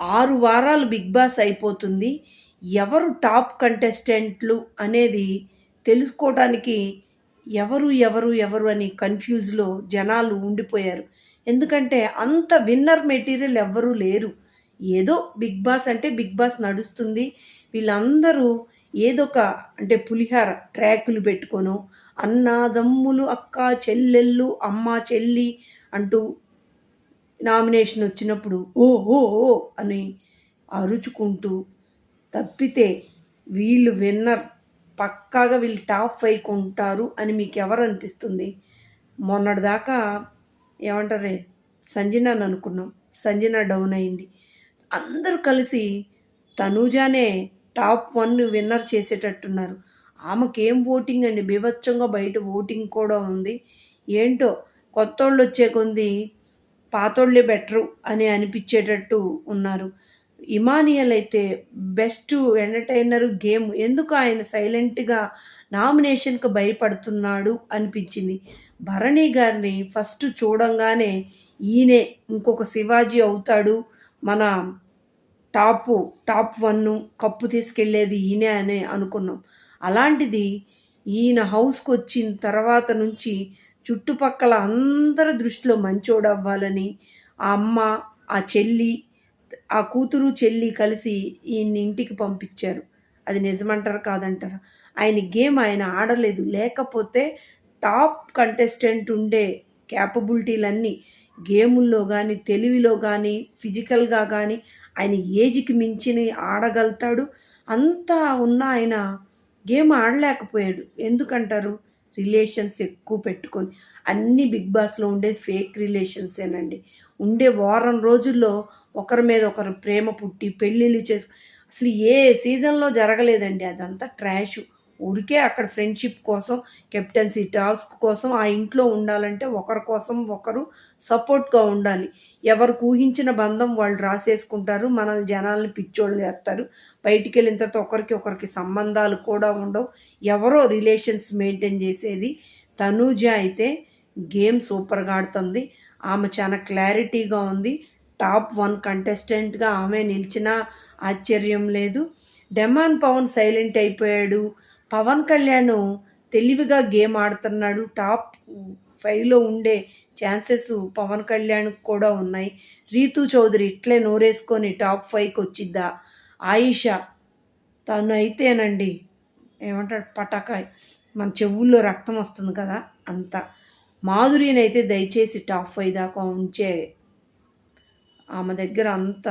6 వారాలు 'big boss' అయిపోతుంది. ఎవరు టాప్ కంటెస్టెంట్లు అనేది తెలుసుకోవటానికి ఎవరు అని కన్‌ఫ్యూజ్‌లో జనాలు ఉండిపోయారు. ఎందుకంటే అంత విన్నర్ మెటీరియల్ ఎవ్వరూ లేరు. ఏదో 'బిగ్ బాస్' అంటే 'బిగ్ బాస్' నడుస్తుంది. వీళ్ళందరూ ఏదొక అంటే పులిహార ట్రాకులు పెట్టుకొనో, అన్నాదమ్ములు, అక్క చెల్లెళ్ళు, అమ్మ చెల్లి అంటూ నామినేషన్ వచ్చినప్పుడు ఓ ఓ ఓ అని అరుచుకుంటూ తప్పితే వీళ్ళు విన్నర్ పక్కాగా వీళ్ళు టాప్ 5కి ఉంటారు అని మీకు ఎవరు అనిపిస్తుంది? మొన్నటిదాకా ఏమంటారే సంజనాని అనుకున్నాం. సంజన డౌన్ అయింది. అందరూ కలిసి తనూజానే టాప్ 1 విన్నర్ చేసేటట్టున్నారు. ఆమెకేం ఓటింగ్ అండి బీభత్సంగా బయట ఓటింగ్ కూడా ఉంది. ఏంటో కొత్తోళ్ళొచ్చే కొంది పాతోళ్ళే బెటరు అని అనిపించేటట్టు ఉన్నారు. ఇమానియల్ అయితే బెస్ట్ ఎంటర్‌టైనర్ గేమ్ ఎందుకు ఆయన సైలెంట్‌గా నామినేషన్‌కి భయపడుతున్నాడు అనిపించింది. భరణి గారిని ఫస్ట్ చూడంగానే ఈయనే ఇంకొక శివాజీ అవుతాడు. మన టాప్ 1 కప్పు తీసుకెళ్ళేది ఈయనే అని అనుకున్నాం. అలాంటిది ఈయన హౌస్‌కొచ్చిన తర్వాత నుంచి చుట్టుపక్కల అందరి దృష్టిలో మంచోడవ్వాలని ఆ అమ్మ, ఆ చెల్లి, ఆ కూతురు, చెల్లి కలిసి ఈయన్ని ఇంటికి పంపించారు. అది నిజమంటారా? కాదంటారా? ఆయన గేమ్ ఆయన ఆడలేదు. లేకపోతే టాప్ కంటెస్టెంట్ ఉండే క్యాపబిలిటీలన్నీ గేముల్లో గానీ, తెలివిలో గానీ, ఫిజికల్‌గా గానీ ఆయన ఏజ్‌కి మించినయి ఆడగలుగుతాడు. అంతా ఉన్న ఆయన గేమ్ ఆడలేకపోయాడు. ఎందుకంటారు? రిలేషన్స్ ఎక్కువ పెట్టుకొని. అన్నీ 'బిగ్ బాస్'లో ఉండేది ఫేక్ రిలేషన్సేనండి. ఉండే వారం రోజుల్లో ఒకరి మీద ఒకరు ప్రేమ పుట్టి పెళ్ళిళ్ళు అసలు ఏ సీజన్‌లో జరగలేదండి. అదంతా ట్రాషు. ఊరికే అక్కడ ఫ్రెండ్‌షిప్ కోసం, కెప్టెన్సీ టాస్క్ కోసం ఆ ఇంట్లో ఉండాలంటే ఒకరి కోసం ఒకరు సపోర్ట్‌గా ఉండాలి. ఎవరికి ఊహించిన బంధం వాళ్ళు రాసేసుకుంటారు. మనల్ని జనాల్ని పిచ్చోళ్ళు చేస్తారు. బయటికెళ్ళిన తర్వాత ఒకరికి సంబంధాలు కూడా ఉండవు. ఎవరో రిలేషన్స్ మెయింటైన్ చేసేది. తనూజ అయితే గేమ్ సూపర్‌గా ఆడుతుంది. ఆమె చాలా క్లారిటీగా ఉంది. టాప్ 1 కంటెస్టెంట్‌గా ఆమె నిలిచినా ఆశ్చర్యం లేదు. డెమాన్ పవన్ సైలెంట్ అయిపోయాడు. పవన్ కళ్యాణ్ తెలివిగా గేమ్ ఆడుతున్నాడు. టాప్ 5లో ఉండే ఛాన్సెస్ పవన్ కళ్యాణ్‌కి కూడా ఉన్నాయి. రీతూ చౌదరి ఇట్లే నోరేసుకొని టాప్ 5కి వచ్చిద్దా? ఆయిషా తను అయితేనండి ఏమంటారు పటాకాయ్ మన చెవుల్లో రక్తం వస్తుంది కదా! అంత. మాధురినైతే దయచేసి టాప్ 5 దాకా ఉంచే ఆమె దగ్గర అంత